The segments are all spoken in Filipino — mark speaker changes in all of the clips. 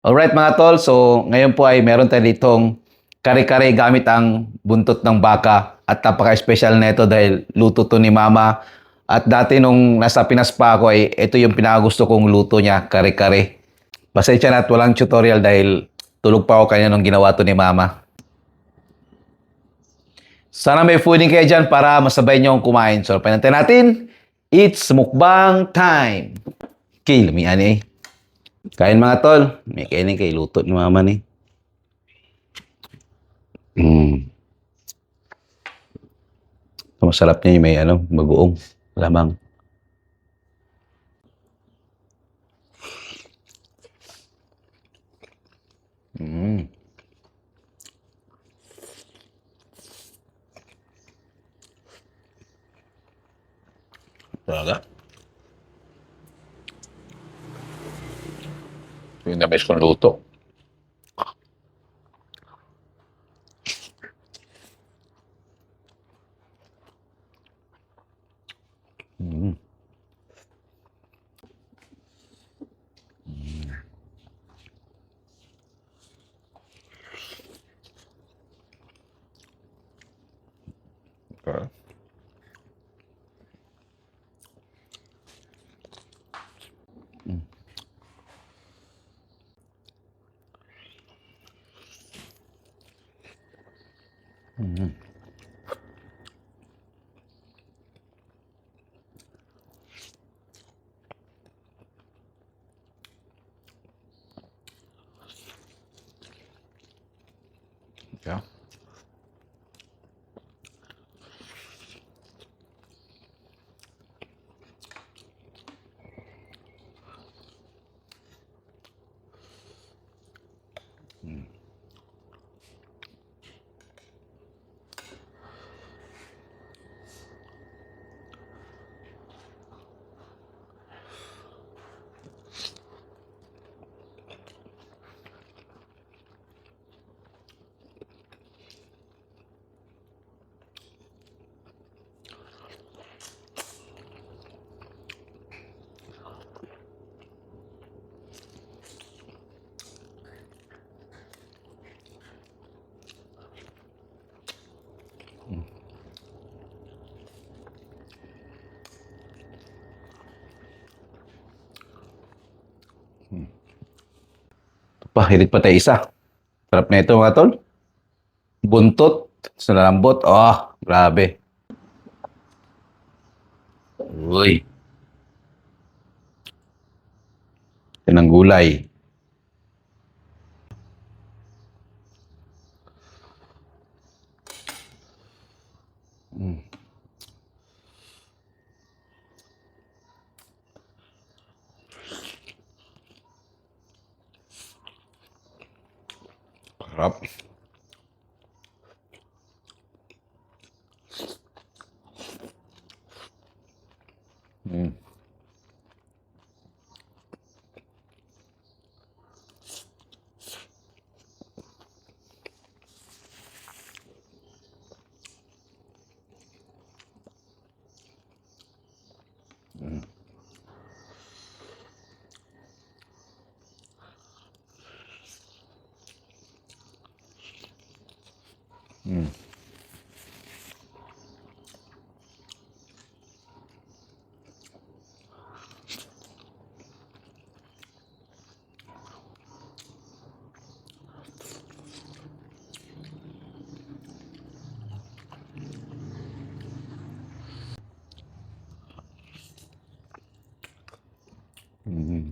Speaker 1: Alright mga tol, so ngayon po ay meron tayo ditong kare-kare gamit ang buntot ng baka at napaka-special na ito dahil luto to ni Mama. At dati nung nasa Pinas pa ako ay ito yung pinakagusto kong luto niya, kare-kare. Pasensya na at walang tutorial dahil tulog pa ako kanya nung ginawa to ni Mama. Sana may fooding kayo dyan para masabay niyo akong kumain. So, panantay natin, it's mukbang time! Okay, lumian eh. Kain mga tol. May kainin kay luto ni Mama ni. Mm. Masarap niya yung may bagoong lamang. Mm. Talaga? Yung na-miss kong luto. Mm. Okay. Mm. Okay. Hilig pa tayo isa. Sarap na ito mga tol. Buntot sa lambot. Oh, grabe. Uy. Yan ang gulay. Mm. Sarap. Mm. Mm. Mm.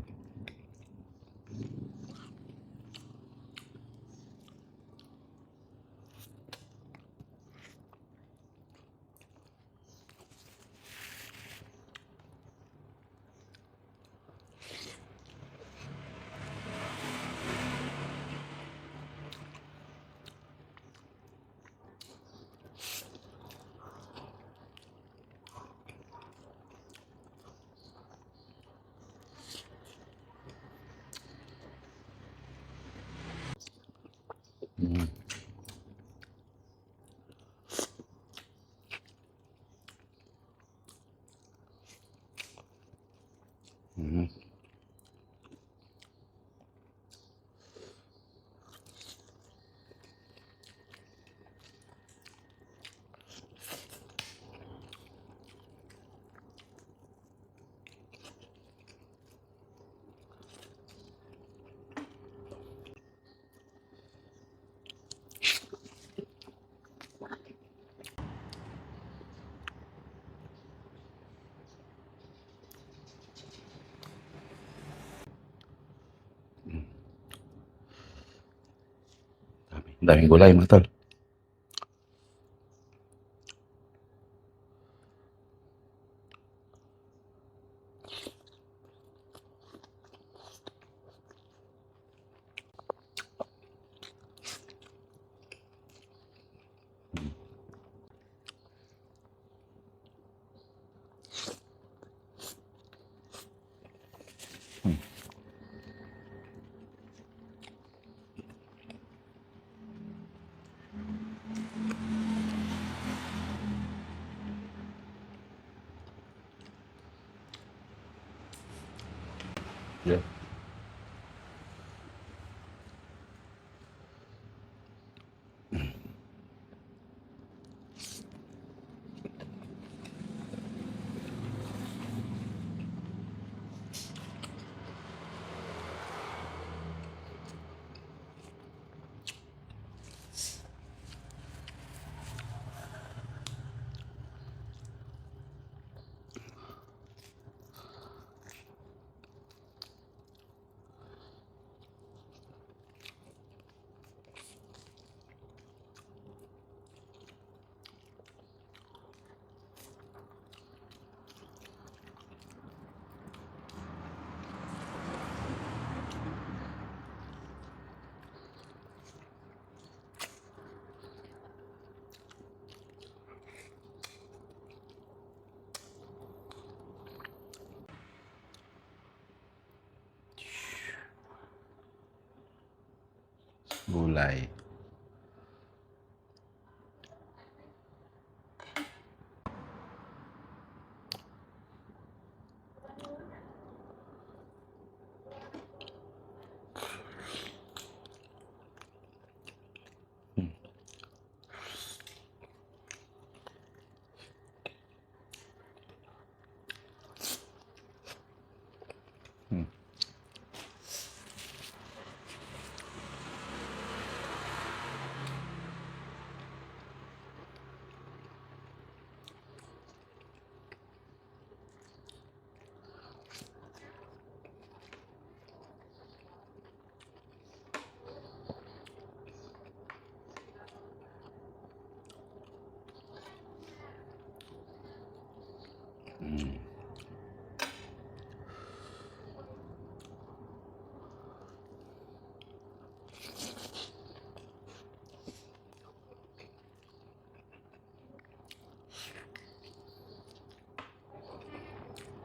Speaker 1: Daming gulay, mga tol. Yeah. Gulay.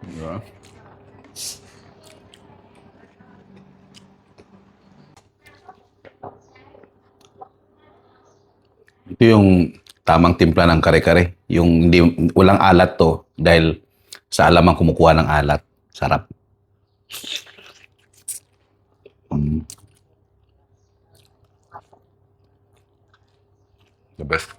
Speaker 1: Diba? Ito yung tamang timpla ng kare-kare. Yung hindi, walang alat to dahil sa alamang kumukuha ng alat. Sarap. Mm. The best.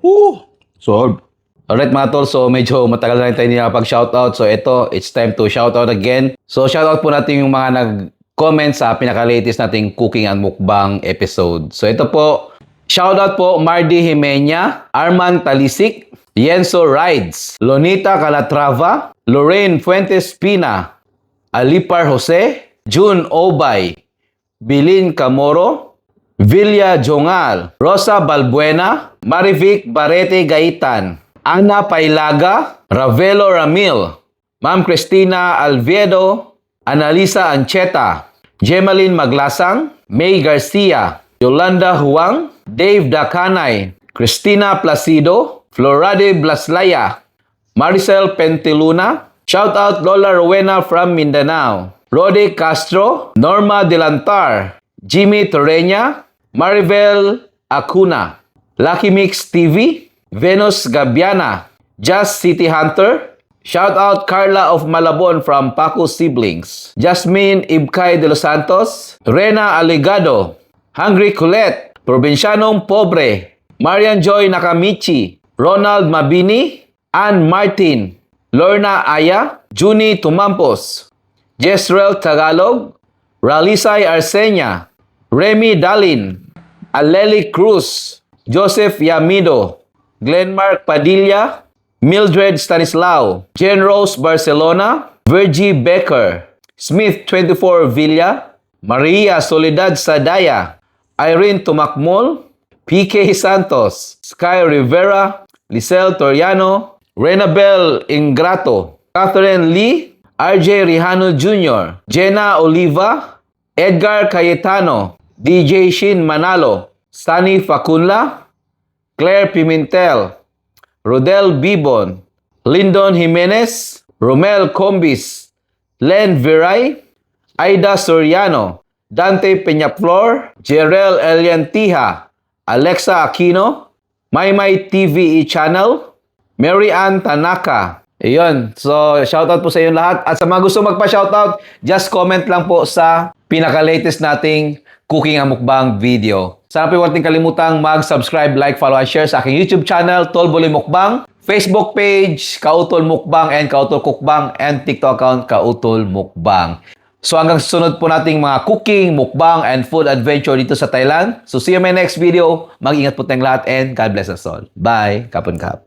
Speaker 1: Woo! Solve. Alright mga tol, so medyo matagal na rin tayo nakapag-shoutout. So ito, it's time to shoutout again. So shoutout po natin yung mga nag-comment sa pinaka-latest nating cooking and mukbang episode. So ito po, shoutout po Mardy Jimena, Arman Talisik, Yenso Rides, Lonita Calatrava, Lorraine Fuentes Pina, Alipar Jose, June Obay, Bilin Camoro, Villa Jongal, Rosa Balbuena, Marivic Barete Gaitan, Ana Pailaga, Ravelo Ramil, Ma'am Cristina Alviedo, Analisa Ancheta, Gemaline Maglasang, May Garcia, Yolanda Huang, Dave Dacanay, Cristina Placido, Florade Blaslaya, Maricel Pentiluna, shout out Lola Rowena from Mindanao, Rode Castro, Norma Delantar, Jimmy Torreña, Maribel Acuna, Lucky Mix TV, Venus Gabiana, Just City Hunter, shout out Carla of Malabon from Paco Siblings, Jasmine Ibkay de los Santos, Rena Aligado, Hungry Colette, Provincianong Pobre, Marian Joy Nakamichi, Ronald Mabini, Ann Martin, Lorna Aya, Juni Tumampos, Jezreel Tagalog, Ralisay Arsenia, Remy Dalin, Aleli Cruz, Joseph Yamido, Glenmark Padilla, Mildred Stanislao, Jen Rose Barcelona, Virgie Becker, Smith 24 Villa, Maria Soledad Sadaya, Irene Tumakmol, PK Santos, Sky Rivera, Lisel Toriano, Renabel Ingrato, Catherine Lee, RJ Rihano Jr., Jenna Oliva, Edgar Cayetano, DJ Shin Manalo, Sunny Facunla, Claire Pimentel, Rodel Bibon, Lyndon Jimenez, Romel Combis, Len Viray, Aida Soriano, Dante Peñaflor, Jerel Eliantija, Alexa Aquino, Maymay TVE Channel, Mary Ann Tanaka. Ayun. So, shoutout po sa inyo lahat. At sa mga gusto magpa-shoutout, just comment lang po sa pinaka-latest nating cooking and mukbang video. Sana po huwag natin kalimutang mag-subscribe, like, follow, and share sa aking YouTube channel, Tolboy Mukbang, Facebook page, Kautol Mukbang and Kautol Cookbang, and TikTok account, Kautol Mukbang. So hanggang susunod po nating mga cooking, mukbang, and food adventure dito sa Thailand. So see you in my next video. Mag-ingat po tayong lahat and God bless us all. Bye. Kapon kap.